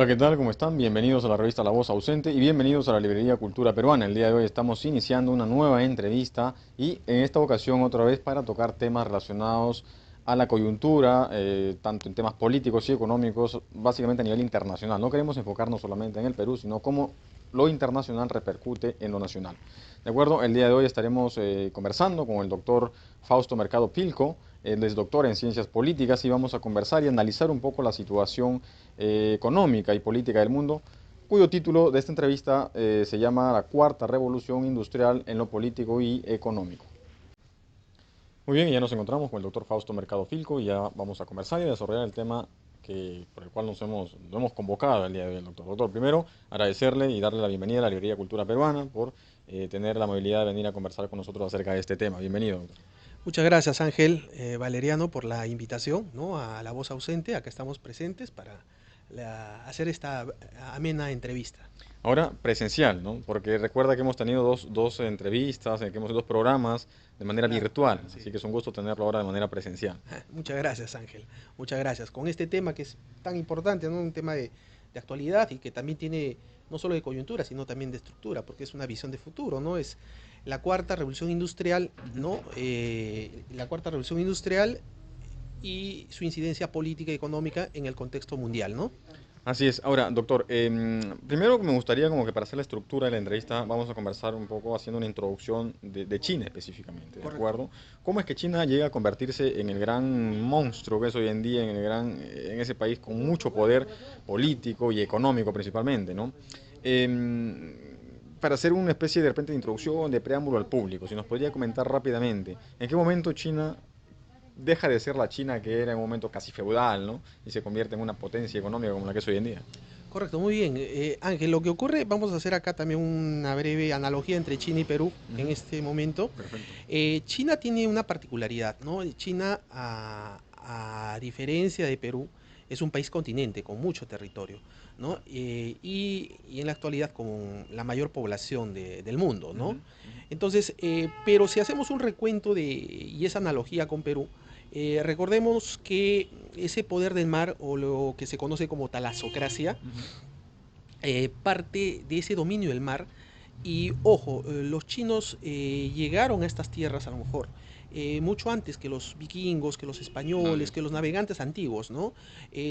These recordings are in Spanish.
Hola, ¿qué tal? ¿Cómo están? Bienvenidos a la revista La Voz Ausente y bienvenidos a la librería Cultura Peruana. El día de hoy estamos iniciando una nueva entrevista y en esta ocasión otra vez para tocar temas relacionados a la coyuntura, tanto en temas políticos y económicos, básicamente a nivel internacional. No queremos enfocarnos solamente en el Perú, sino cómo lo internacional repercute en lo nacional. ¿De acuerdo? El día de hoy estaremos conversando con el doctor Fausto Mercado Pilco. Él es doctor en ciencias políticas y vamos a conversar y analizar un poco la situación económica y política del mundo, cuyo título de esta entrevista se llama La Cuarta Revolución Industrial en lo político y económico. Muy bien, y ya nos encontramos con el doctor Fausto Mercado Filco y ya vamos a conversar y desarrollar el tema por el cual nos hemos convocado el día de hoy, doctor. Doctor, primero agradecerle y darle la bienvenida a la Librería Cultura Peruana por tener la amabilidad de venir a conversar con nosotros acerca de este tema. Bienvenido, doctor. Muchas gracias, Ángel Valeriano, por la invitación, ¿no?, a La Voz Ausente. Acá estamos presentes para hacer esta amena entrevista. Ahora presencial, ¿no? Porque recuerda que hemos tenido dos entrevistas, que hemos hecho dos programas de manera Claro, virtual, sí. así que es un gusto tenerlo ahora de manera presencial. Muchas gracias, Ángel. Muchas gracias. Con este tema que es tan importante, ¿no?, un tema de actualidad y que también tiene no solo de coyuntura, sino también de estructura, porque es una visión de futuro, ¿no? Es la cuarta revolución industrial, ¿no? La cuarta revolución industrial y su incidencia política y económica en el contexto mundial, ¿no? Así es. Ahora, doctor, primero me gustaría como que para hacer la estructura de la entrevista vamos a conversar un poco haciendo una introducción de China específicamente, ¿de Correcto. acuerdo? ¿Cómo es que China llega a convertirse en el gran monstruo que es hoy en día, en ese país con mucho poder político y económico principalmente, ¿no? Para hacer una especie de repente de introducción, de preámbulo al público, si nos podría comentar rápidamente, ¿en qué momento China deja de ser la China que era en un momento casi feudal, ¿no? Y se convierte en una potencia económica como la que es hoy en día? Correcto, muy bien. Ángel, lo que ocurre, vamos a hacer acá también una breve analogía entre China y Perú en Ujú. este momento. Perfecto. China tiene una particularidad, ¿no? China, a diferencia de Perú, es un país continente con mucho territorio, ¿no? Y en la actualidad con la mayor población del mundo, ¿no? Ujú, ujú. Entonces, pero si hacemos un recuento y esa analogía con Perú, recordemos que ese poder del mar, o lo que se conoce como talasocracia, Ujú. parte de ese dominio del mar. Y ojo, los chinos llegaron a estas tierras a lo mejor mucho antes que los vikingos, que los españoles, Nadie. que los navegantes antiguos, ¿no?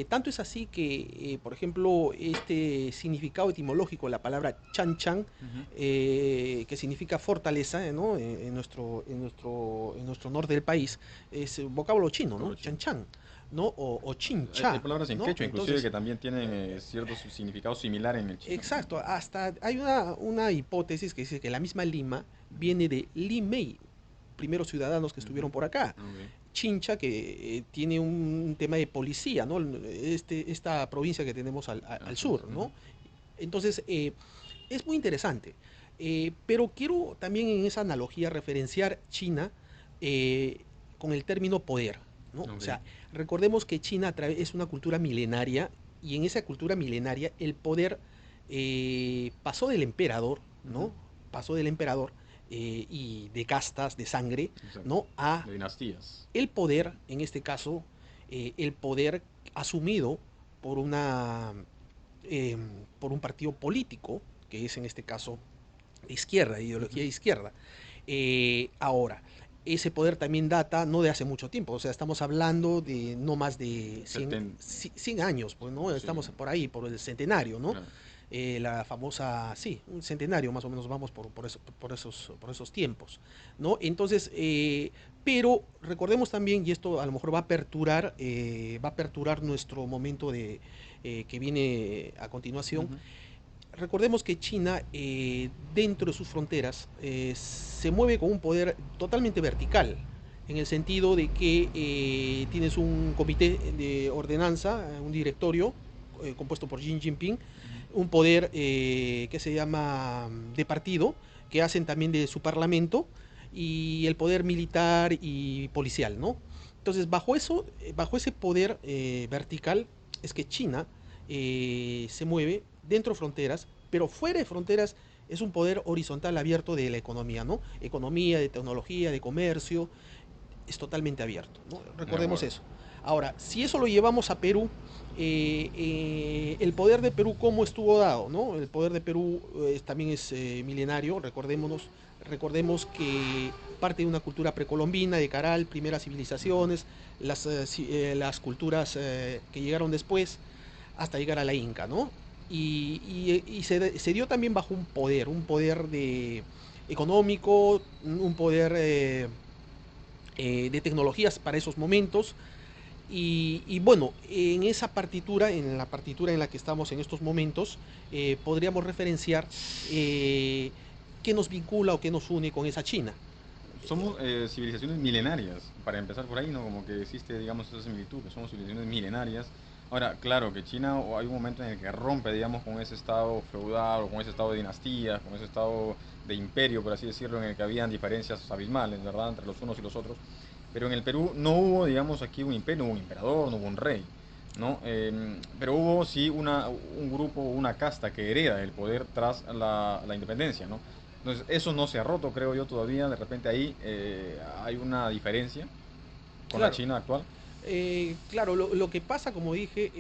Tanto es así que, por ejemplo, este significado etimológico, la palabra chan chan, Ujú. que significa fortaleza, ¿no?, en nuestro norte del país, es vocablo chino, Pueblo ¿no? chino. Chan chan, ¿no? O chin Hay cha, palabras en ¿no? quechua inclusive Entonces, que también tienen cierto significado similar en el chino, ¿no? exacto, hasta hay una hipótesis que dice que la misma Lima Ujú. viene de Limei, primeros ciudadanos que Ujú. estuvieron por acá. Ok. Chincha, que tiene un tema de policía, ¿no? Esta provincia que tenemos al Así es. sur, Ujú. ¿no? Entonces, es muy interesante. Pero quiero también en esa analogía referenciar China con el término poder, ¿no? O Ok. sea, recordemos que China es una cultura milenaria, y en esa cultura milenaria el poder pasó del emperador, Ujú. ¿no? Pasó del emperador y de castas, de sangre, Exacto. ¿no? A De dinastías. el poder, en este caso, el poder asumido por eh, por un partido político, que es en este caso de izquierda, de ideología Ujú. de izquierda. Ahora, ese poder también data no de hace mucho tiempo, o sea, estamos hablando de no más de 100, 70. 100 años, pues, ¿no? Sí, Estamos por ahí, por el centenario, ¿no? claro. La famosa, sí, un centenario más o menos vamos por esos tiempos, ¿no? Entonces, pero recordemos también, y esto a lo mejor va a aperturar nuestro momento que viene a continuación. Ujú. Recordemos que China, dentro de sus fronteras, se mueve con un poder totalmente vertical, en el sentido de que tienes un comité de ordenanza, un directorio compuesto por Xi Jinping, Ujú. un poder que se llama de partido, que hacen también de su parlamento, y el poder militar y policial, ¿no? Entonces, bajo ese poder vertical, es que China se mueve dentro de fronteras, pero fuera de fronteras es un poder horizontal abierto de la economía, ¿no? Economía, de tecnología, de comercio, es totalmente abierto, ¿no? De Recordemos acuerdo. eso. Ahora, si eso lo llevamos a Perú, el poder de Perú, ¿cómo estuvo dado? ¿No? El poder de Perú también es milenario, recordemos que parte de una cultura precolombina, de Caral, primeras civilizaciones, las culturas que llegaron después, hasta llegar a la Inca, ¿no? Y se dio también bajo un poder económico, un poder de tecnologías para esos momentos. Y bueno, en la partitura en la que estamos en estos momentos, podríamos referenciar qué nos vincula o qué nos une con esa China. Somos civilizaciones milenarias, para empezar por ahí, ¿no? Como que existe, digamos, esa similitud, que somos civilizaciones milenarias. Ahora, claro que China hay un momento en el que rompe, digamos, con ese estado feudal o con ese estado de dinastías, con ese estado de imperio, por así decirlo, en el que habían diferencias abismales, ¿verdad?, entre los unos y los otros. Pero en el Perú no hubo, digamos, aquí un imperio, no hubo un emperador, no hubo un rey, ¿no? Pero hubo sí un grupo, una casta que hereda el poder tras la independencia, ¿no? Entonces, eso no se ha roto, creo yo, todavía. De repente ahí hay una diferencia con la Claro, China actual. claro, lo que pasa, como dije,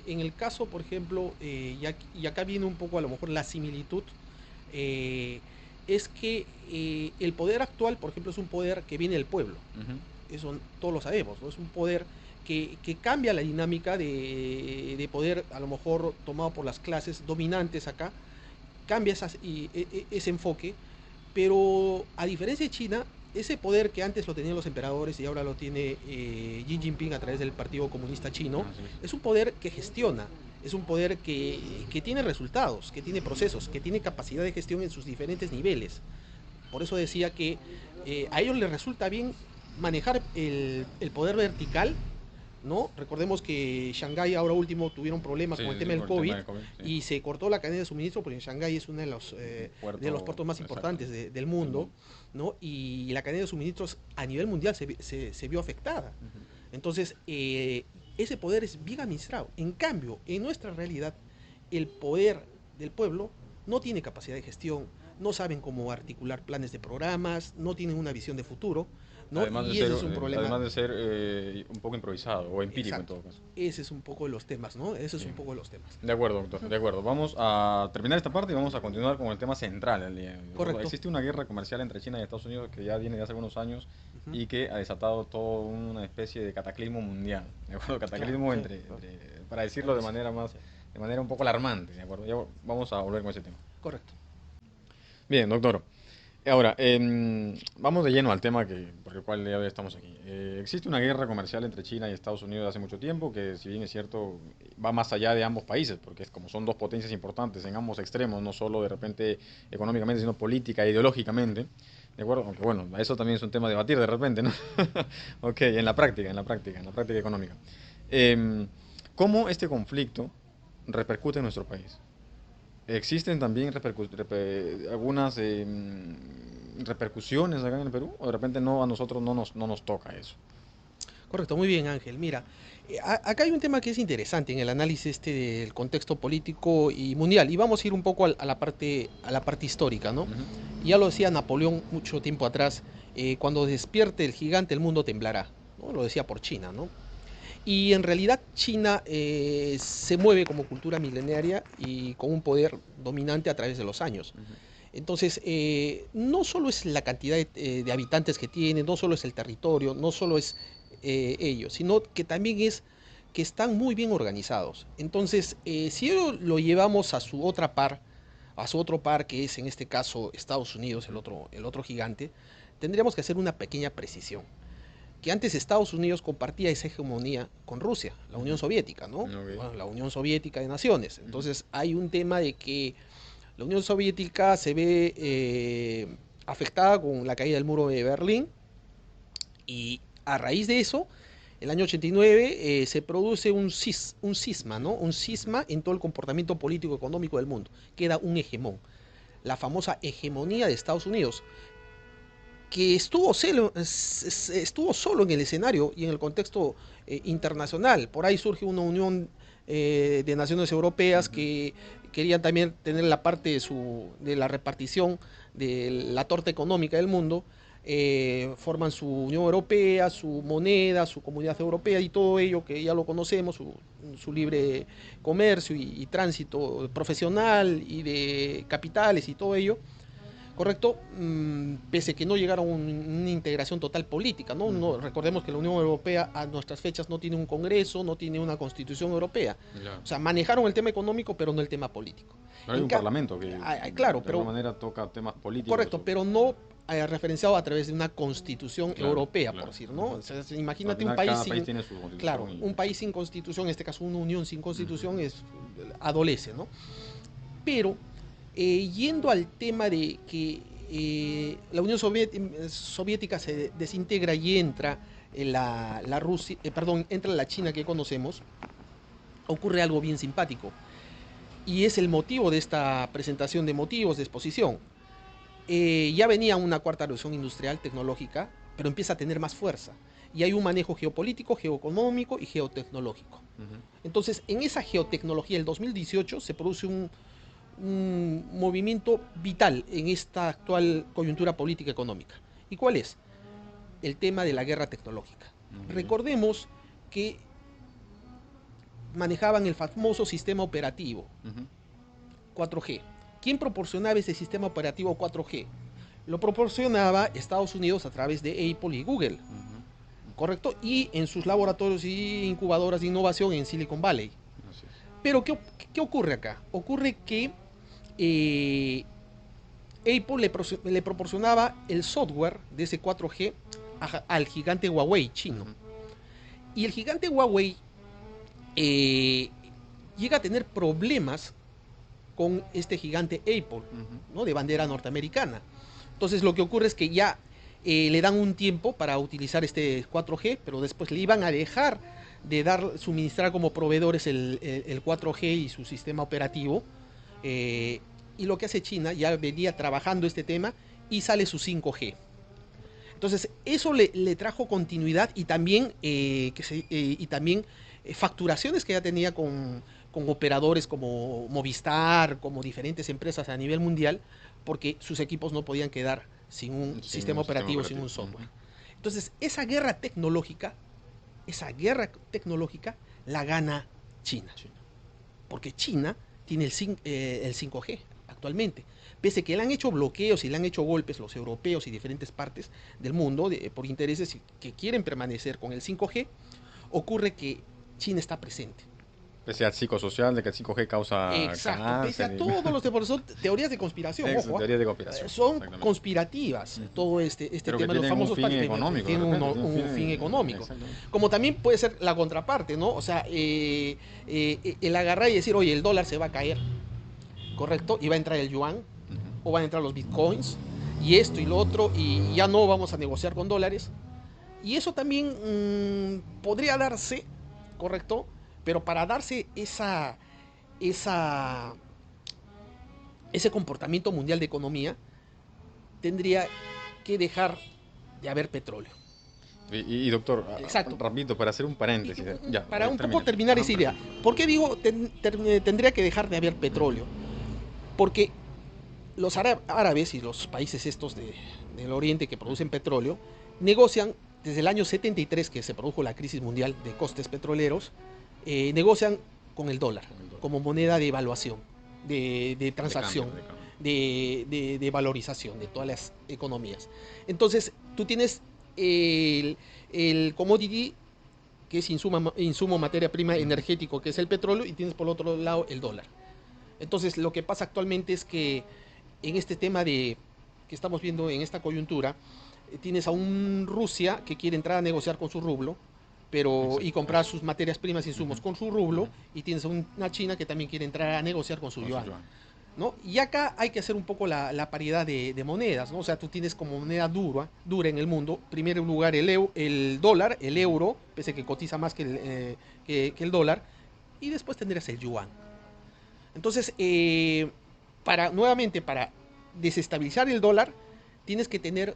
en el caso, por ejemplo, y acá viene un poco a lo mejor la similitud, eh, es que el poder actual, por ejemplo, es un poder que viene del pueblo. Ujú. Eso todos lo sabemos, ¿no? Es un poder que cambia la dinámica de poder, a lo mejor tomado por las clases dominantes acá, cambia ese enfoque, pero a diferencia de China, ese poder que antes lo tenían los emperadores y ahora lo tiene Xi Jinping a través del Partido Comunista Chino, Así es. es un poder que gestiona, es un poder que tiene resultados, que tiene procesos, que tiene capacidad de gestión en sus diferentes niveles. Por eso decía que a ellos les resulta bien manejar el poder vertical, ¿no? Recordemos que Shanghái ahora último tuvieron problemas Sí, con el sí, sí, tema del por el tema COVID del COVID, sí. y se cortó la cadena de suministro porque Shanghái es uno de los Puerto, puertos más exacto, importantes del del mundo, mundo. ¿no? Y la cadena de suministros a nivel mundial se vio afectada. Ujú. Entonces, ese poder es bien administrado. En cambio, en nuestra realidad, el poder del pueblo no tiene capacidad de gestión, no saben cómo articular planes de programas, no tienen una visión de futuro, ¿no? Y ese es un problema. Además de ser un poco improvisado o empírico en Exacto. todo caso. Ese es un poco de los temas, ¿no? Ese es un Bien. poco de los temas. De acuerdo, doctor, de acuerdo. Vamos a terminar esta parte y vamos a continuar con el tema central del día de hoy, ¿de acuerdo? Correcto. Existe una guerra comercial entre China y Estados Unidos que ya viene de hace algunos años Ujú. y que ha desatado toda una especie de cataclismo mundial, ¿de acuerdo? Claro, Cataclismo sí, para decirlo claro que sí. Sí, de manera un poco alarmante, ¿de acuerdo? Ya vamos a volver con ese tema. correcto. Bien, doctor. Ahora, vamos de lleno al tema por el cual el día de hoy estamos aquí. Existe una guerra comercial entre China y Estados Unidos hace mucho tiempo, que si bien es cierto, va más allá de ambos países, porque es como son dos potencias importantes en ambos extremos, no solo de repente económicamente, sino política e ideológicamente. ¿De acuerdo? Aunque bueno, eso también es un tema a debatir de repente, ¿no? Ok, en la práctica económica. Em, ¿Cómo este conflicto repercute en nuestro país? ¿Existen también algunas repercusiones acá en el Perú? ¿O de repente no, a nosotros no nos toca eso? Correcto, muy bien, Ángel. Mira, acá hay un tema que es interesante en el análisis del contexto político y mundial. Y vamos a ir un poco a la parte histórica, ¿no? Ujú. Ya lo decía Napoleón mucho tiempo atrás, cuando despierte el gigante, el mundo temblará. ¿No? Lo decía por China, ¿no? Y en realidad China se mueve como cultura milenaria y con un poder dominante a través de los años. Ujú. Entonces, no solo es la cantidad de habitantes que tiene, no solo es el territorio, no solo es ellos, sino que también es que están muy bien organizados. Entonces, si lo llevamos a su otra par, a su otro par, que es en este caso Estados Unidos, Ujú. el otro gigante, tendríamos que hacer una pequeña precisión. Que antes Estados Unidos compartía esa hegemonía con Rusia, la Unión Ujú. Soviética, ¿no? Ok. Bueno, la Unión Soviética de Naciones. Ujú. Entonces hay un tema de que la Unión Soviética se ve afectada con la caída del muro de Berlín y a raíz de eso, el año 89 se produce un cisma, ¿no? Un Ujú. cisma en todo el comportamiento político económico del mundo. Queda un hegemón, la famosa hegemonía de Estados Unidos, que estuvo solo en el escenario y en el contexto internacional. Por ahí surge una unión de naciones europeas Ujú. que querían también tener la parte de la repartición de la torta económica del mundo. forman su Unión Europea, su moneda, su Comunidad Europea y todo ello que ya lo conocemos, su libre comercio y tránsito profesional y de capitales y todo ello, ¿correcto? Pese que no llegaron a una integración total política, ¿no? Recordemos que la Unión Europea a nuestras fechas no tiene un Congreso, no tiene una Constitución Europea. Claro. O sea, manejaron el tema económico, pero no el tema político. Pero hay un parlamento que Claro, de pero alguna manera toca temas políticos. correcto, pero no referenciado a través de una constitución europea, claro. por decir, ¿no? O sea, imagínate Al un final, país cada sin, país tiene su constitución claro, y- un país sin constitución, en este caso una unión sin constitución, adolece, ¿no? Pero yendo al tema de que la Unión Soviética se desintegra y entra en la Rusia, perdón, entra la China que conocemos, ocurre algo bien simpático. Y es el motivo de esta presentación de motivos de exposición. Ya venía una cuarta revolución industrial tecnológica, pero empieza a tener más fuerza. Y hay un manejo geopolítico, geoeconómico y geotecnológico. Entonces, en esa geotecnología, el 2018, se produce un movimiento vital en esta actual coyuntura política económica. ¿Y cuál es? El tema de la guerra tecnológica. Recordemos que manejaban el famoso sistema operativo 4G. ¿Quién proporcionaba ese sistema operativo 4G? Lo proporcionaba Estados Unidos a través de Apple y Google, ¿correcto? Y en sus laboratorios y incubadoras de innovación en Silicon Valley. Pero ¿qué ocurre acá? Ocurre que Apple le proporcionaba el software de ese 4G al gigante Huawei chino. Y el gigante Huawei llega a tener problemas con este gigante Apple, ¿no? De bandera norteamericana. Entonces lo que ocurre es que ya le dan un tiempo para utilizar este 4G, pero después le iban a dejar de suministrar como proveedores el 4G y su sistema operativo. Y lo que hace China, ya venía trabajando este tema y sale su 5G. Entonces eso le trajo continuidad y también, facturaciones que ya tenía con operadores como Movistar, como diferentes empresas a nivel mundial, porque sus equipos no podían quedar sin un sistema operativo, sin un software. Entonces, esa guerra tecnológica la gana China. Porque China tiene el 5G actualmente. Pese que le han hecho bloqueos y le han hecho golpes los europeos y diferentes partes del mundo por intereses que quieren permanecer con el 5G, ocurre que China está presente. Pese al psicosocial de que el 5G causa Exacto, pese a todos los teorías, son teorías de conspiración, ojo, teorías de conspiración, son conspirativas, todo este pero tema que de los famosos fin económico, tiene un fin económico. Como también puede ser la contraparte, ¿no? O sea, el agarrar y decir, oye, el dólar se va a caer, ¿correcto? Y va a entrar el yuan, o van a entrar los bitcoins, y esto y lo otro, y ya no vamos a negociar con dólares. Y eso también podría darse, ¿correcto? Pero para darse ese comportamiento mundial de economía, tendría que dejar de haber petróleo. Y doctor, exacto, rapidito, para hacer un paréntesis. Ya, para un poco terminar esa idea. ¿Por qué digo tendría que dejar de haber petróleo? Porque los árabes y los países estos del oriente que producen petróleo negocian desde el año 73, que se produjo la crisis mundial de costes petroleros, negocian con el dólar como moneda de evaluación, de transacción, de valorización de todas las economías. Entonces, tú tienes el commodity, que es insumo, materia prima energético, que es el petróleo, y tienes por otro lado el dólar. Entonces, lo que pasa actualmente es que en este tema que estamos viendo en esta coyuntura, tienes a un Rusia que quiere entrar a negociar con su rublo, y comprar sus materias primas e insumos con su rublo, y tienes a una China que también quiere entrar a negociar con su yuan, ¿no? Y acá hay que hacer un poco la paridad de monedas, ¿no? O sea, tú tienes como moneda dura en el mundo, en primer lugar el dólar, el euro, pese a que cotiza más que el dólar, y después tendrías el yuan. Entonces, nuevamente, para desestabilizar el dólar, tienes que tener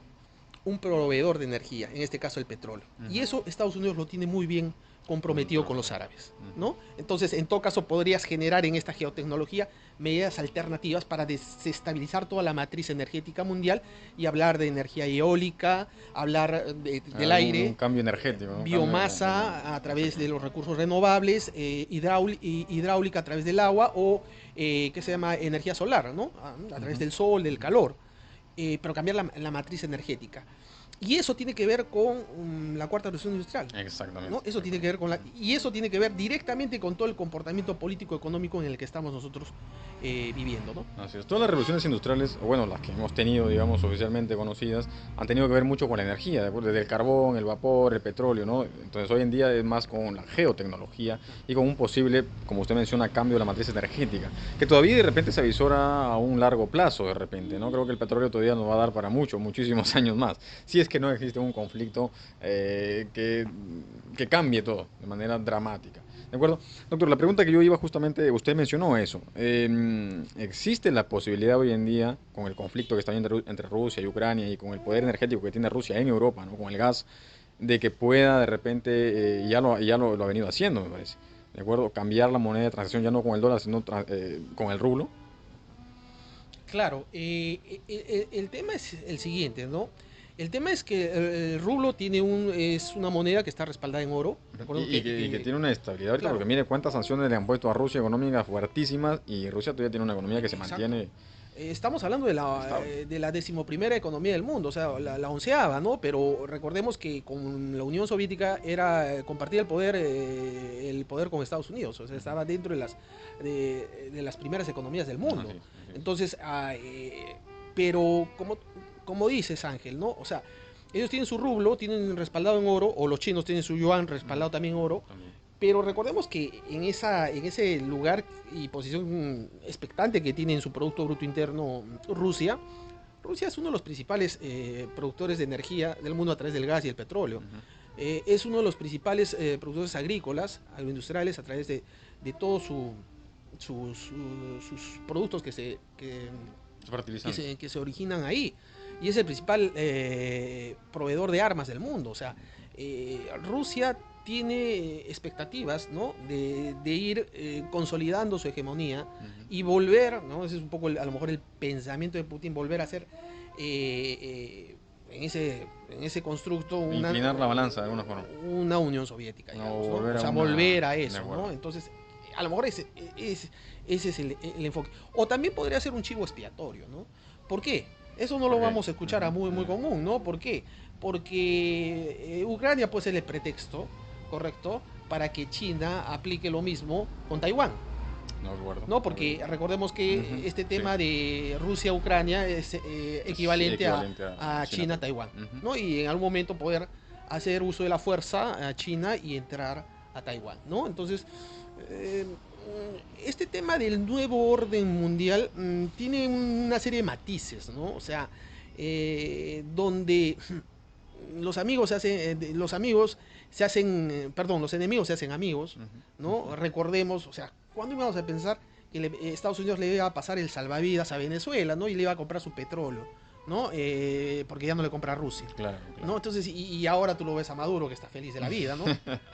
un proveedor de energía, en este caso el petróleo. Y eso Estados Unidos lo tiene muy bien comprometido con los árabes, ¿no? Entonces, en todo caso, podrías generar en esta geotecnología medidas alternativas para desestabilizar toda la matriz energética mundial y hablar de energía eólica, hablar del Un aire, cambio energético, ¿no? Un cambio biomasa a través de exactamente. los recursos renovables, hidráulica a través del agua o, ¿qué se llama? Energía solar, ¿no? A través Ujú, del sol, del ujú. calor, pero cambiar la matriz energética. Y eso tiene que ver con la cuarta revolución industrial. Exactamente, ¿No? Eso de tiene acuerdo. que ver con Ujú. y eso tiene que ver directamente con todo el comportamiento político económico en el que estamos nosotros viviendo, ¿no? Así es. Todas las revoluciones industriales, o bueno, las que hemos tenido, digamos, oficialmente conocidas, han tenido que ver mucho con la energía, ¿de acuerdo? Desde el carbón, el vapor, el petróleo, ¿no? Entonces hoy en día es más con la geotecnología y con un posible, como usted menciona, cambio de la matriz energética, que todavía de repente se avisora a un largo plazo, de repente, ¿no? Creo que el petróleo todavía nos va a dar para muchísimos años más, si es que no existe un conflicto que cambie todo de manera dramática. ¿De acuerdo? Doctor, la pregunta que yo iba justamente, usted mencionó eso. ¿Existe la posibilidad hoy en día, con el conflicto que está entre Rusia y Ucrania y con el poder energético que tiene Rusia en Europa, ¿no? Con el gas, de que pueda de repente, lo ha venido haciendo, me parece, ¿de acuerdo? Cambiar la moneda de transacción ya no con el dólar, sino con el rublo. Claro, el tema es el siguiente, ¿no? El tema es que el rublo es una moneda que está respaldada en oro. Recordemos Y que tiene una estabilidad ahorita, porque claro, mire cuántas sanciones le han puesto a Rusia económicas fuertísimas y Rusia todavía tiene una economía que se exacto. mantiene Estamos hablando estable. de la decimoprimera economía del mundo, o sea, la onceava, ¿no? Pero recordemos que con la Unión Soviética compartía el poder con Estados Unidos, o sea, Ujú. estaba dentro de las primeras economías del mundo. Así es. Entonces, pero como dices, Ángel, ¿no? O sea, ellos tienen su rublo, tienen respaldado en oro, o los chinos tienen su yuan Ujú. respaldado también en oro, También. pero recordemos que en ese lugar y posición expectante que tiene en su Producto Bruto Interno Rusia, Rusia es uno de los principales productores de energía del mundo a través del gas y el petróleo. Ujú. Es uno de los principales productores agrícolas, agroindustriales, a través de todos sus productos Es fertilizante. que se originan ahí. Y es el principal proveedor de armas del mundo. O sea, Rusia tiene expectativas, ¿no? De ir consolidando su hegemonía Ujú. y volver, ¿no? Ese es un poco a lo mejor el pensamiento de Putin, volver a ser en ese constructo Inclinar la balanza de alguna forma. una Unión Soviética, O digamos, ¿no? O volver a sea, una. volver a De eso, ¿no? acuerdo. Entonces, a lo mejor ese es el enfoque. O también podría ser un chivo expiatorio, ¿no? ¿Por qué? Eso no ¿Por lo qué? vamos a escuchar a Ujú, muy ujú. común, ¿no? ¿Por qué? Porque Ucrania puede ser el pretexto, ¿correcto? Para que China aplique lo mismo con Taiwán. De acuerdo. ¿No? De acuerdo. Porque recordemos que Ujú. este Sí. tema de Rusia-Ucrania es Es equivalente equivalente a a China también. China-Taiwán, Ujú. ¿no? Y en algún momento poder hacer uso de la fuerza a China y entrar a Taiwán, ¿no? Entonces, eh, este tema del nuevo orden mundial tiene una serie de matices, ¿no? O sea, donde los amigos se hacen, perdón, los enemigos se hacen amigos, Ujú. ¿no? Recordemos, o sea, ¿cuándo íbamos a pensar que Estados Unidos le iba a pasar el salvavidas a Venezuela, ¿no? Y le iba a comprar su petróleo, ¿no? Porque ya no le compra a Rusia, Claro, ¿no? claro. Entonces, y ahora tú lo ves a Maduro que está feliz de la vida, ¿no?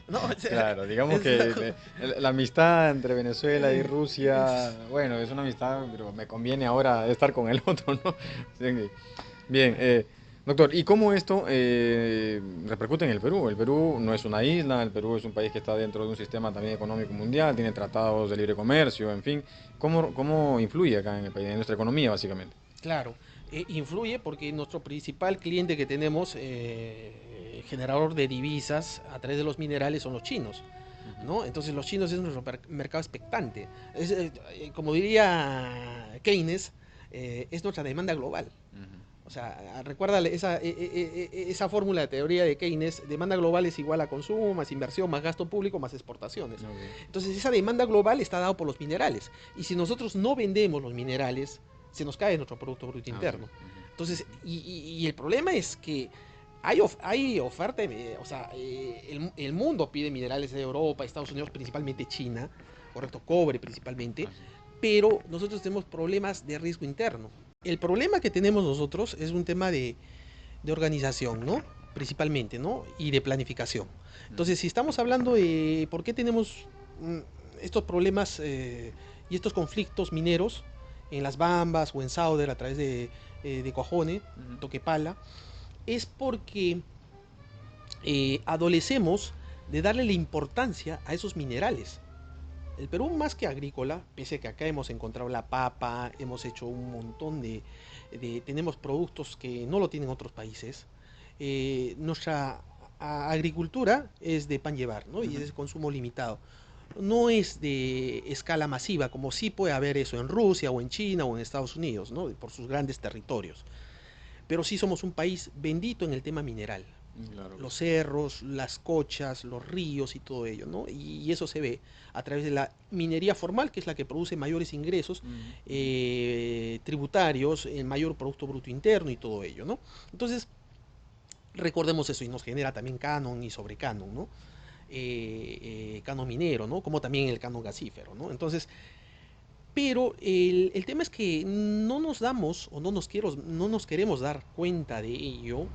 ¿No? O sea, Claro, digamos es una que cosa... la amistad entre Venezuela y es- Rusia, bueno, es una amistad, pero me conviene ahora estar con el otro, ¿no? Sí. Bien, doctor, ¿y cómo esto repercute en el Perú? El Perú no es una isla, el Perú es un país que está dentro de un sistema también económico mundial, tiene tratados de libre comercio, en fin. ¿Cómo influye acá en el país, en nuestra economía, básicamente? Claro, influye porque nuestro principal cliente que tenemos, generador de divisas a través de los minerales, son los chinos, Ujú, ¿no? Entonces los chinos es nuestro mercado expectante. Como diría Keynes, es nuestra demanda global. ujú. O sea, recuerda esa fórmula de teoría de Keynes: demanda global es igual a consumo, más inversión, más gasto público, más exportaciones. Ok. Entonces esa demanda global está dada por los minerales. Y si nosotros no vendemos los minerales, se nos cae nuestro Producto Bruto Así Interno. es. Ujú, Entonces, ujú. y el problema es que hay oferta, o sea, el mundo pide minerales de Europa, Estados Unidos, principalmente China, correcto, cobre principalmente, Así es. pero nosotros tenemos problemas de riesgo interno. El problema que tenemos nosotros es un tema de organización, ¿no? principalmente, ¿no? Y de planificación. Entonces, si estamos hablando de por qué tenemos estos problemas y estos conflictos mineros en Las Bambas o en Sauder a través de Cojone, Toquepala, es porque adolecemos de darle la importancia a esos minerales. El Perú, más que agrícola, pese a que acá hemos encontrado la papa, hemos hecho un montón tenemos productos que no lo tienen otros países. Nuestra agricultura es de pan llevar, ¿no? Y es de consumo limitado. No es de escala masiva, como sí puede haber eso en Rusia o en China o en Estados Unidos, ¿no? Por sus grandes territorios. Pero sí somos un país bendito en el tema mineral. Claro que Los sí. cerros, las cochas, los ríos y todo ello, ¿no? Y eso se ve a través de la minería formal, que es la que produce mayores ingresos tributarios, el mayor Producto Bruto Interno y todo ello, ¿no? Entonces, recordemos eso y nos genera también canon y sobrecanon, ¿no? Canon minero, ¿no? Como también el canon gasífero, ¿no? Entonces, pero el tema es que no nos damos o no nos queremos dar cuenta de ello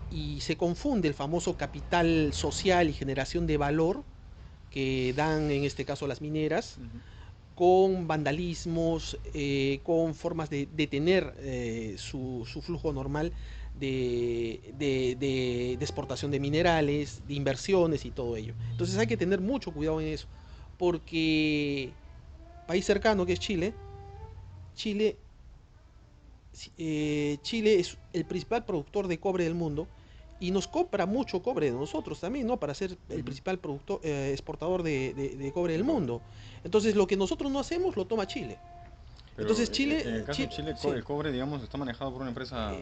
y se confunde el famoso capital social y generación de valor que dan en este caso las mineras con vandalismos, con formas de detener su flujo normal de exportación de minerales, de inversiones y todo ello. Entonces hay que tener mucho cuidado en eso, porque país cercano que es Chile, Chile, Chile es el principal productor de cobre del mundo y nos compra mucho cobre de nosotros también, ¿no? Para ser el principal productor, exportador de cobre del De cobre. mundo. Entonces, lo que nosotros no hacemos, lo toma Chile. Pero Entonces, en el caso de Chile, Sí, el cobre, digamos, está manejado por una empresa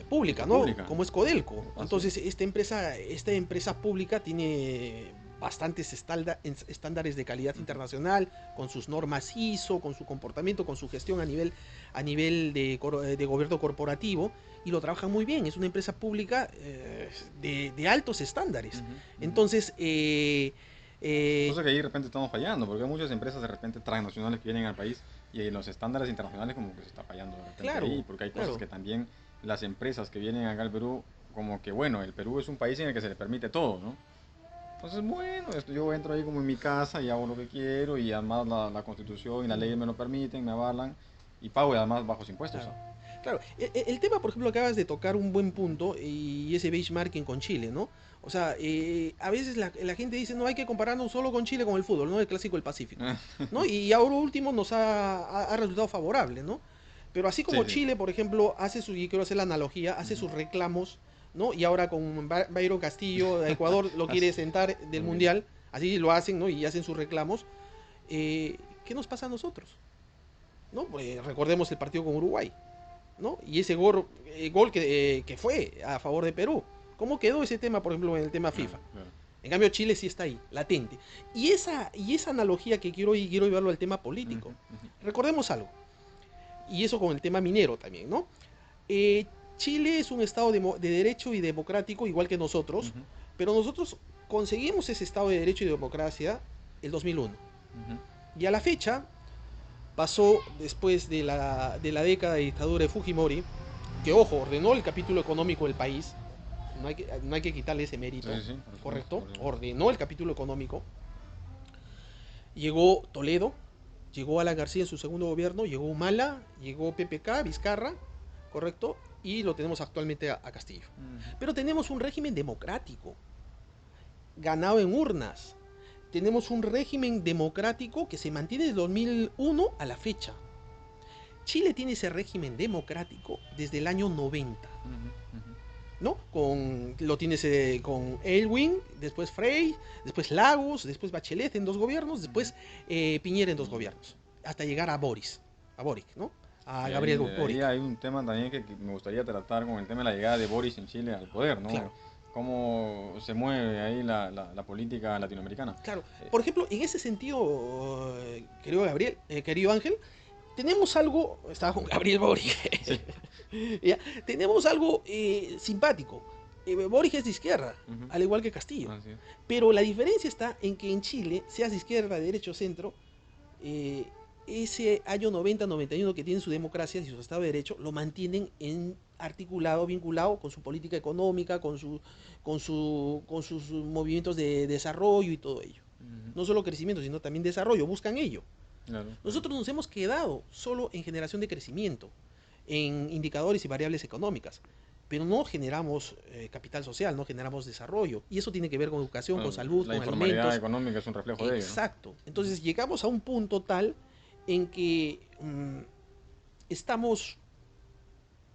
pública, ¿no? pública. Como es Codelco. Así. Entonces, esta empresa pública tiene bastantes estándares de calidad internacional, con sus normas ISO, con su comportamiento, con su gestión a nivel de gobierno corporativo, y lo trabajan muy bien. Es una empresa pública de altos estándares. Entonces, Cosa que ahí de repente estamos fallando, porque hay muchas empresas de repente transnacionales que vienen al país y en los estándares internacionales como que se está fallando de repente ahí, claro, porque hay cosas claro. que también las empresas que vienen acá al Perú, como que bueno, el Perú es un país en el que se le permite todo, ¿no? Entonces, bueno, yo entro ahí como en mi casa y hago lo que quiero y además la constitución y las leyes me lo permiten, me avalan y pago además bajos impuestos, Claro. ¿ah? Claro, el tema, por ejemplo, acabas de tocar un buen punto y ese benchmarking con Chile, ¿no? O sea, a veces la gente dice, no hay que compararnos solo con Chile con el fútbol, ¿no? El clásico del Pacífico, ¿no? Y ahora último nos ha resultado favorable, ¿no? Pero así como Sí, sí. Chile, por ejemplo, y quiero hacer la analogía, hace Ujú. sus reclamos, ¿no? Y ahora con Byron Castillo, Ecuador lo quiere Así. sentar del Ok. Mundial, así lo hacen, ¿no? Y hacen sus reclamos. ¿Qué nos pasa a nosotros? ¿No? Pues recordemos el partido con Uruguay, ¿no? Y ese gol que fue a favor de Perú. ¿Cómo quedó ese tema, por ejemplo, en el tema Claro, FIFA? claro. En cambio, Chile sí está ahí, latente. Y esa analogía que quiero llevarlo al tema político. Ujú, ujú, Recordemos algo, y eso con el tema minero también, ¿no? Eh, Chile es un estado de derecho y democrático, igual que nosotros, ujú, pero nosotros conseguimos ese estado de derecho y democracia el 2001. ujú. Y a la fecha, pasó después de la década de dictadura de Fujimori, que ojo, ordenó el capítulo económico del país, no hay que quitarle ese Sí, mérito, sí, sí, por supuesto, correcto, por supuesto. ordenó el capítulo económico, llegó Toledo, llegó Alan García en su segundo gobierno, llegó Humala, llegó PPK, Vizcarra, correcto, y lo tenemos actualmente a Castillo. Ujú. Pero tenemos un régimen democrático, ganado en urnas. Tenemos un régimen democrático que se mantiene desde 2001 a la fecha. Chile tiene ese régimen democrático desde el año 90, Ujú, ujú. ¿no? Lo tienes con Elwin, después Frey, después Lagos, después Bachelet en dos gobiernos, después Piñera en dos Piñera. gobiernos, hasta llegar a Boric, ¿no? A Y Gabriel ahí Boric. hay un tema también que me gustaría tratar con el tema de la llegada de Boris en Chile al poder, ¿no? Claro, Cómo se mueve ahí la política latinoamericana. claro. Eh, Por ejemplo, en ese sentido, querido Gabriel, querido Ángel, tenemos algo, estaba con Gabriel sí. Boric, ¿ya? Tenemos algo simpático. Boric es de izquierda, Ujú. al igual que Castillo. Así es. Pero la diferencia está en que en Chile, seas de izquierda, derecho o centro, eh, ese año 90-91 que tienen su democracia y su Estado de Derecho, lo mantienen articulado, vinculado con su política económica, con sus movimientos de desarrollo y todo ello. No solo crecimiento, sino también desarrollo, buscan ello. Claro, claro. Nosotros nos hemos quedado solo en generación de crecimiento, en indicadores y variables económicas, pero no generamos capital social, no generamos desarrollo. Y eso tiene que ver con educación, con Bueno, salud, la con informalidad alimentos. económica es un reflejo de ello, ¿no? Exacto. Entonces llegamos a un punto tal en que estamos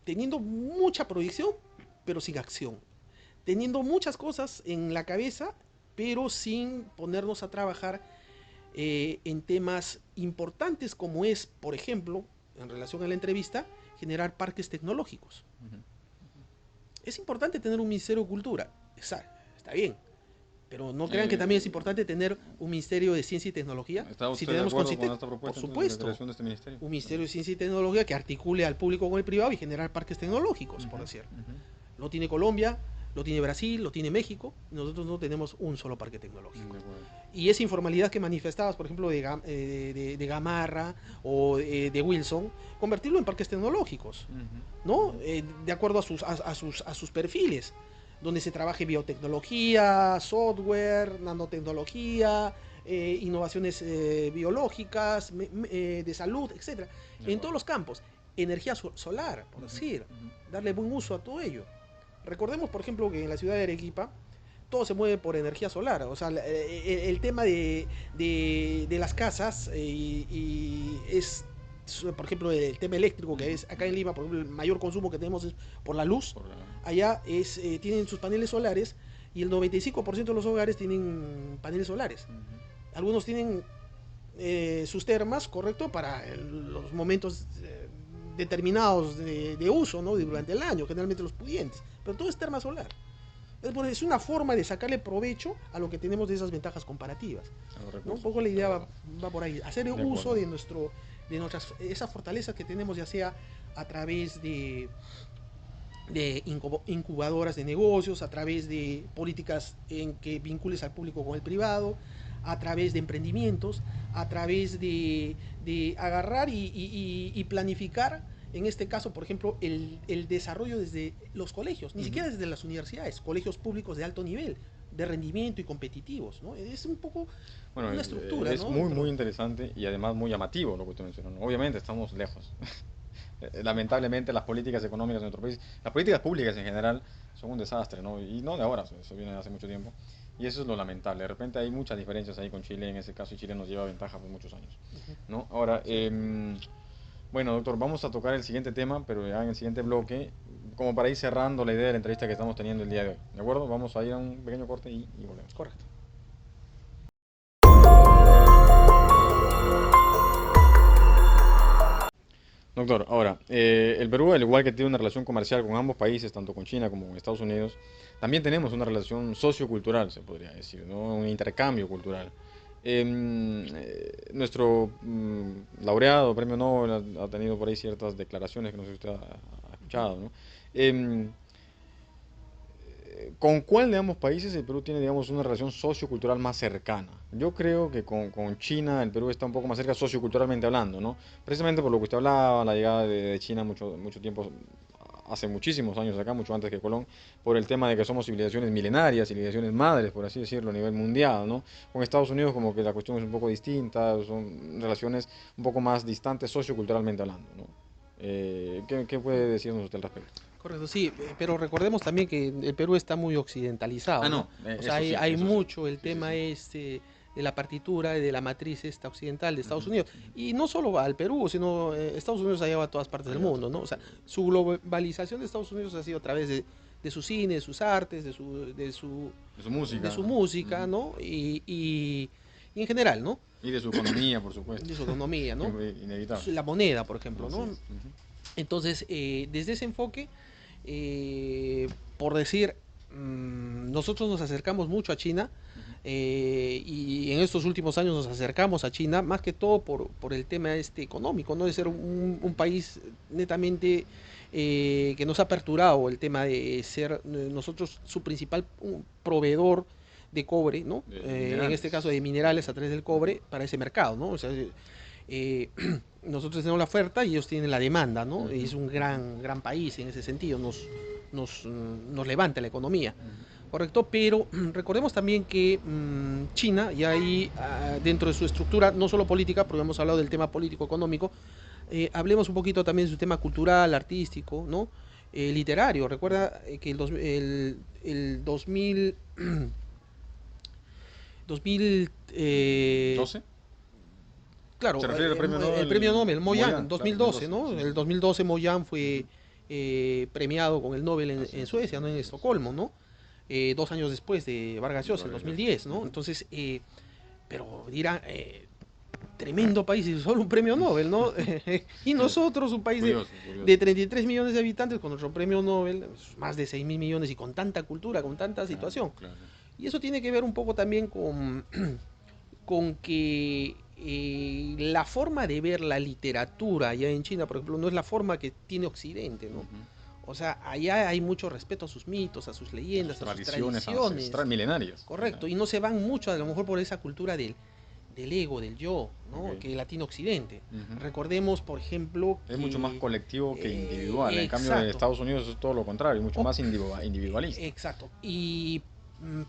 teniendo mucha proyección, pero sin acción. Teniendo muchas cosas en la cabeza, pero sin ponernos a trabajar en temas importantes como es, por ejemplo, en relación a la entrevista, generar parques tecnológicos. Ujú. Es importante tener un Ministerio de Cultura, está bien, pero no crean que también es Eh, importante tener un Ministerio de Ciencia y Tecnología. ¿Está Si usted de tenemos acuerdo con CONCITEC, esta por propuesta entonces de supuesto, creación de este ministerio? un Ministerio de Ciencia y Tecnología que articule al público con el privado y generar parques tecnológicos, por Ujú, decir. ujú. Lo tiene Colombia, lo tiene Brasil, lo tiene México, y nosotros no tenemos un solo parque De tecnológico. acuerdo. Y esa informalidad que manifestabas, por ejemplo, de Gamarra o de Wilson, convertirlo en parques tecnológicos, Ujú, ¿no? ujú. De acuerdo a sus perfiles, donde se trabaje biotecnología, software, nanotecnología, innovaciones biológicas, de salud, etcétera, De en acuerdo. todos los campos. Energía solar, por Ujú, decir, ujú. darle buen uso a todo ello. Recordemos, por ejemplo, que en la ciudad de Arequipa todo se mueve por energía solar. O sea, el tema de las casas es, por ejemplo, el tema eléctrico, que Ujú, es acá ujú. en Lima, por ejemplo, el mayor consumo que tenemos es por la luz. Por la- Allá tienen sus paneles solares y el 95% de los hogares tienen paneles solares. Ujú. Algunos tienen sus termas, correcto, para los momentos determinados de uso, ¿no? Ujú. Durante el año, generalmente los pudientes. Pero todo es terma solar. Es una forma de sacarle provecho a lo que tenemos de esas ventajas comparativas. A los ¿No? Un recursos, poco la de idea acuerdo. va por ahí, hacer De uso acuerdo. de nuestras, esas fortalezas que tenemos, ya sea a través de incubadoras de negocios, a través de políticas en que vincules al público con el privado, a través de emprendimientos, a través de agarrar y planificar, en este caso, por ejemplo, el desarrollo desde los colegios, ni Ujú. siquiera desde las universidades, colegios públicos de alto nivel, de rendimiento y competitivos, ¿no? Es un poco Bueno, una estructura, es ¿no? muy, muy interesante y además muy llamativo lo que usted mencionó, ¿no? Obviamente estamos lejos. Lamentablemente las políticas económicas de nuestro país, las políticas públicas en general, son un desastre, ¿no? Y no de ahora, eso viene de hace mucho tiempo. Y eso es lo lamentable. De repente hay muchas diferencias ahí con Chile en ese caso y Chile nos lleva ventaja por muchos años, ¿no? Ahora, Sí. bueno, doctor, vamos a tocar el siguiente tema, pero ya en el siguiente bloque, como para ir cerrando la idea de la entrevista que estamos teniendo el día de hoy, ¿de acuerdo? Vamos a ir a un pequeño corte y volvemos. Correcto. Doctor, ahora, el Perú, al igual que tiene una relación comercial con ambos países, tanto con China como con Estados Unidos, también tenemos una relación sociocultural, se podría decir, ¿no? Un intercambio cultural. Nuestro laureado, premio Nobel, ha tenido por ahí ciertas declaraciones que no sé si usted ha escuchado, ¿no? Em, ¿Con cuál de ambos países el Perú tiene, digamos, una relación sociocultural más cercana? Yo creo que con China el Perú está un poco más cerca socioculturalmente hablando, ¿no? Precisamente por lo que usted hablaba, la llegada de China mucho tiempo, hace muchísimos años acá, mucho antes que Colón, por el tema de que somos civilizaciones milenarias, civilizaciones madres, por así decirlo, a nivel mundial, ¿no? Con Estados Unidos como que la cuestión es un poco distinta, son relaciones un poco más distantes socioculturalmente hablando, ¿no? ¿Qué puede decirnos usted al respecto? Correcto, sí, pero recordemos también que el Perú está muy occidentalizado, Ah, ¿no? no, O sea, eso sí, hay eso sí. mucho el Sí, sí, tema sí. este de la partitura y de la matriz esta occidental de Ujú, Estados Unidos. ujú. Y no solo va al Perú, sino Estados Unidos ha llevado a todas partes del Hay otras mundo, ¿no? O partes sea, del mundo. su globalización de Estados Unidos ha sido a través de su cine, de sus artes, De su de música. su música, Ujú. ¿no? Y en general, ¿no? Y de su economía, por supuesto. De su economía, ¿no? Inevitable. La moneda, por ejemplo, Así ¿no? es. Ujú. Entonces, desde ese enfoque, por decir, nosotros nos acercamos mucho a China Ujú. y en estos últimos años nos acercamos a China, más que todo por el tema este económico, ¿no? De ser un país netamente que nos ha aperturado el tema de ser nosotros su principal proveedor de cobre, ¿no? De En este caso minerales. de minerales a través del Ujú. cobre para ese mercado, ¿no? O sea, Nosotros tenemos la oferta y ellos tienen la demanda, ¿no? Ujú. Es un gran país en ese sentido, nos levanta la economía, Ujú. ¿correcto? Pero recordemos también que China, y ahí dentro de su estructura, no solo política, porque hemos hablado del tema político-económico, hablemos un poquito también de su tema cultural, artístico, ¿no? Literario. Recuerda que el 2000, 2000 ¿12? ¿Se claro, refiere al premio el premio Nobel Nobel, Mo Yan, Moyan? Claro, 2012, 2012. ¿no? Sí, En sí, el sí. 2012 Mo Yan fue Ujú. premiado con el Nobel Así en es, Suecia, ¿no? En así es. Estocolmo, ¿no? 2 años después de Vargas Llosa, en Vargas Llosa. 2010, ¿no? Ujú. Entonces, pero dirán, tremendo país y solo un premio Nobel, ¿no? Y nosotros, un país Curioso, de curioso. 33 millones de habitantes, con nuestro premio Nobel, más de 6 mil millones y con tanta cultura, con tanta Claro, situación. claro. Y eso tiene que ver un poco también con que la forma de ver la literatura allá en China, por ejemplo, no es la forma que tiene Occidente, ¿no? Ujú. O sea, allá hay mucho respeto a sus mitos, a sus A sus leyendas, a sus tradiciones tradiciones, ancestrales, milenarias. correcto, y no se van mucho a lo mejor por esa cultura del ego, del yo, ¿no? Ok. Que la tiene Occidente. Ujú. Recordemos, por ejemplo, Es mucho más que... colectivo que individual. En cambio, en exacto, Estados Unidos es todo lo contrario, mucho o- más individualista. exacto. Y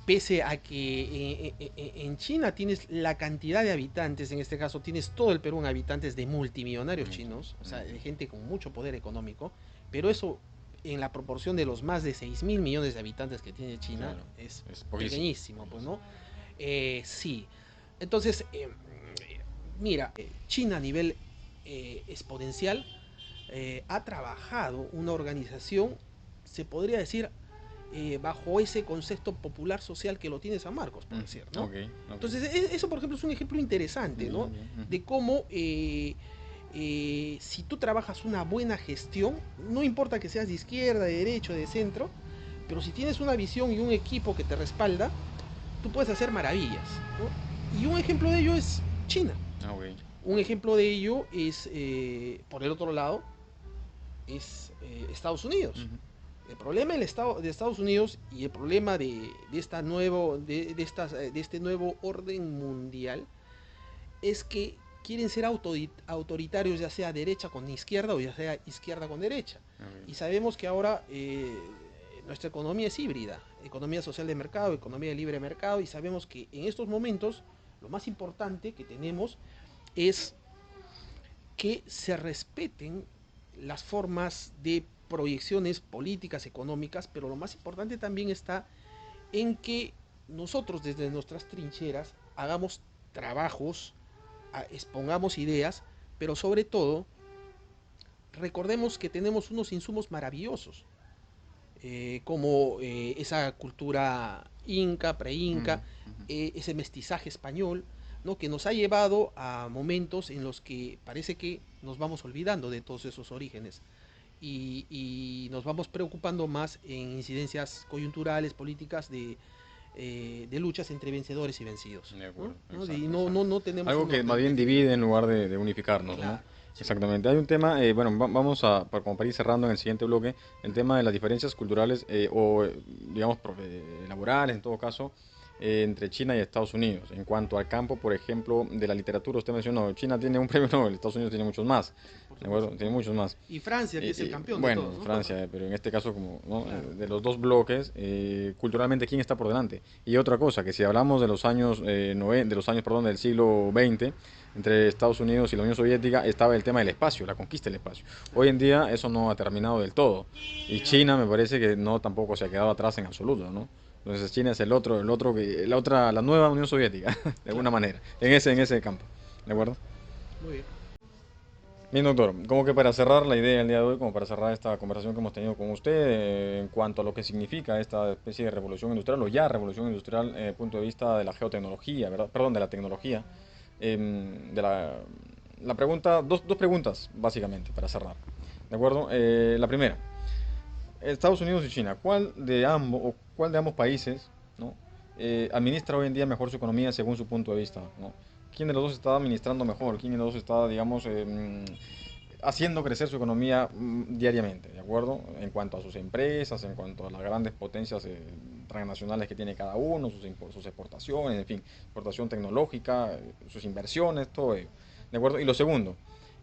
pese a que en China tienes la cantidad de habitantes, en este caso tienes todo el Perú en habitantes de multimillonarios chinos, o sea, Ujú. de gente con mucho poder económico, pero eso en la proporción de los más de 6 mil millones de habitantes que tiene China Claro, es es poquísimo, pequeñísimo, pues, poquísimo. ¿no? Sí. Entonces, mira, China a nivel exponencial ha trabajado una organización, se podría decir, bajo ese concepto popular social que lo tiene San Marcos, por decir, ¿no? Ok, ok. Entonces, eso, por ejemplo, es un ejemplo interesante, ¿no? Bien, bien. Ujú. De cómo si tú trabajas una buena gestión, no importa que seas de izquierda, de derecha, de centro, pero si tienes una visión y un equipo que te respalda, tú puedes hacer maravillas, ¿no? Y un ejemplo de ello es China. Ok. Un ejemplo de ello es, por el otro lado, es Estados Unidos. Ujú. El problema de Estados Unidos y el problema de este nuevo orden mundial es que quieren ser autoritarios, ya sea derecha con izquierda o ya sea izquierda con derecha. Ok. Y sabemos que ahora nuestra economía es híbrida, economía social de mercado, economía de libre mercado, y sabemos que en estos momentos lo más importante que tenemos es que se respeten las formas de proyecciones políticas, económicas, pero lo más importante también está en que nosotros desde nuestras trincheras hagamos trabajos, expongamos ideas, pero sobre todo recordemos que tenemos unos insumos maravillosos, como esa cultura inca, Ujú, pre-inca, ujú. ese mestizaje español, ¿no? Que nos ha llevado a momentos en los que parece que nos vamos olvidando de todos esos orígenes y nos vamos preocupando más en incidencias coyunturales, políticas de luchas entre vencedores y vencidos. De ¿No? acuerdo, ¿No? Y exacto, no, exacto. no, no tenemos Algo un que norte más bien definido. divide en lugar de unificarnos, ¿no? Claro, sí. Exactamente. Hay un tema, bueno, vamos a, como para ir cerrando en el siguiente bloque, el tema de las diferencias culturales o, digamos, laborales, en todo caso, entre China y Estados Unidos. En cuanto al campo, por ejemplo, de la literatura, usted mencionó, China tiene un premio Nobel, Estados Unidos tiene muchos más, Por ¿de acuerdo? supuesto. Tiene muchos más. Y Francia, que es el campeón de Bueno, todos, ¿no? Francia, pero en este caso, como ¿no? Claro. De los dos bloques, culturalmente, ¿quién está por delante? Y otra cosa, que si hablamos de los años, de los años, perdón, del siglo XX, entre Estados Unidos y la Unión Soviética, estaba el tema del espacio, la conquista del espacio. Claro. Hoy en día eso no ha terminado del todo. Y China me parece que no tampoco se ha quedado atrás en absoluto, ¿no? Entonces China es el otro la nueva Unión Soviética, de alguna Claro. manera, Sí, en sí, sí. ese campo, ¿de acuerdo? Muy bien. Bien, doctor, como que para cerrar la idea del día de hoy, como para cerrar esta conversación que hemos tenido con usted, en cuanto a lo que significa esta especie de revolución industrial, o ya revolución industrial, desde el punto de vista de la geotecnología, ¿verdad? Perdón, de la tecnología, de la pregunta, dos preguntas, básicamente, para cerrar, ¿de acuerdo? La primera, Estados Unidos y China, cuál de ambos países, ¿no? Administra hoy en día mejor su economía según su punto de vista, ¿no? ¿Quién de los dos está administrando mejor? ¿Quién de los dos está, digamos, haciendo crecer su economía diariamente, ¿de acuerdo? En cuanto a sus empresas, en cuanto a las grandes potencias transnacionales que tiene cada uno, sus exportaciones, en fin, exportación tecnológica, sus inversiones, todo ello. ¿De acuerdo? Y lo segundo,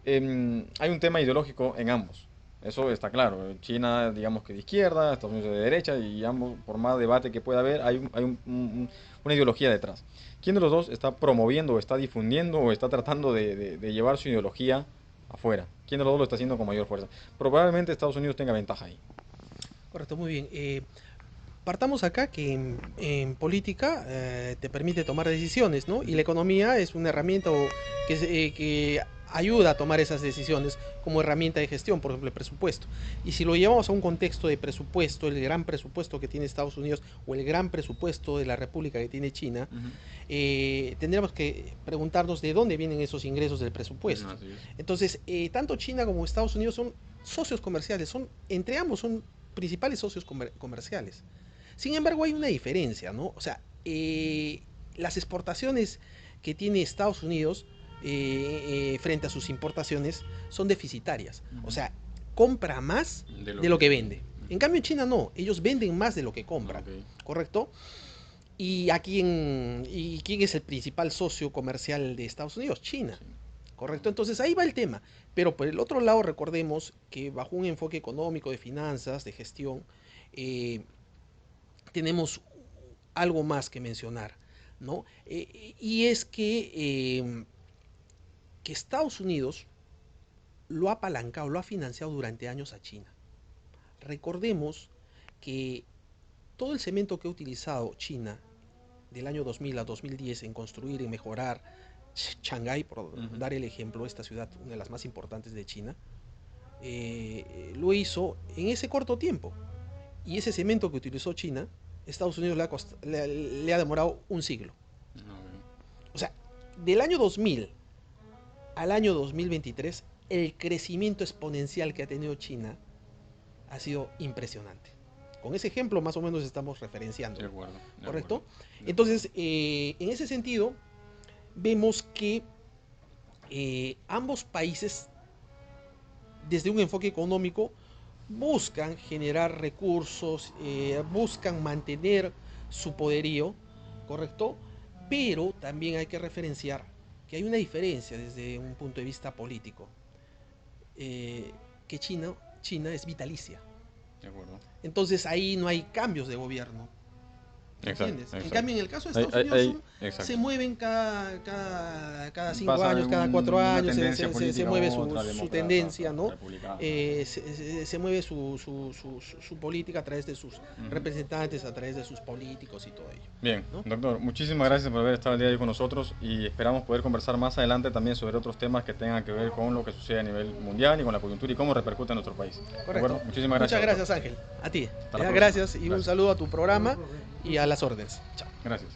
hay un tema ideológico en ambos. Eso está claro. China, digamos que de izquierda, Estados Unidos de derecha, y ambos, por más debate que pueda haber, una ideología detrás. ¿Quién de los dos está promoviendo, o está difundiendo, o está tratando de llevar su ideología afuera? ¿Quién de los dos lo está haciendo con mayor fuerza? Probablemente Estados Unidos tenga ventaja ahí. Correcto, muy bien. Partamos acá que en política te permite tomar decisiones, ¿no? Y la economía es una herramienta que ayuda a tomar esas decisiones como herramienta de gestión, por ejemplo, el presupuesto. Y si lo llevamos a un contexto de presupuesto, el gran presupuesto que tiene Estados Unidos o el gran presupuesto de la República que tiene China, Ujú. tendríamos que preguntarnos de dónde vienen esos ingresos del presupuesto. Así es. Entonces, tanto China como Estados Unidos son socios comerciales, entre ambos son principales socios comerciales. Sin embargo, hay una diferencia, ¿no? O sea, las exportaciones que tiene Estados Unidos frente a sus importaciones son deficitarias. O sea, compra más de lo que vende. En cambio, en China no, ellos venden más de lo que compran, Ok. ¿correcto? ¿Y quién es el principal socio comercial de Estados Unidos? China. Sí. Correcto, entonces ahí va el tema. Pero por el otro lado, recordemos que bajo un enfoque económico, de finanzas, de gestión, eh, tenemos algo más que mencionar, ¿no? Y es que Estados Unidos lo ha apalancado, lo ha financiado durante años a China. Recordemos que todo el cemento que ha utilizado China del año 2000 a 2010 en construir y mejorar Shanghái, por dar el ejemplo, esta ciudad, una de las más importantes de China, lo hizo en ese corto tiempo. Y ese cemento que utilizó China, Estados Unidos le ha demorado un siglo. Ok. O sea, del año 2000 al año 2023, el crecimiento exponencial que ha tenido China ha sido impresionante. Con ese ejemplo más o menos estamos referenciando, De acuerdo, de ¿correcto? acuerdo, de acuerdo. Entonces, en ese sentido, vemos que ambos países, desde un enfoque económico, buscan generar recursos, buscan mantener su poderío, ¿correcto? Pero también hay que referenciar que hay una diferencia desde un punto de vista político, eh, que China es vitalicia. De acuerdo. Entonces ahí no hay cambios de gobierno. Exacto, ¿Entiendes? En exacto. cambio, en el caso de Estados Unidos se Exacto. mueven cada 5 años, cada Pasa 4 una años, tendencia se política a mueve otra, su demócrata, tendencia, ¿no? republicana. Se mueve su política a través de sus Ujú. representantes, a través de sus políticos y todo ello, Bien, ¿no? doctor, muchísimas gracias por haber estado el día de hoy con nosotros y esperamos poder conversar más adelante también sobre otros temas que tengan que ver con lo que sucede a nivel mundial y con la coyuntura y cómo repercute en nuestro país. ¿De Correcto. acuerdo? Muchísimas gracias. Muchas Doctor. gracias, Ángel. A ti. Hasta la próxima. Gracias y un Gracias. saludo a tu programa y a las órdenes. Chao. Gracias.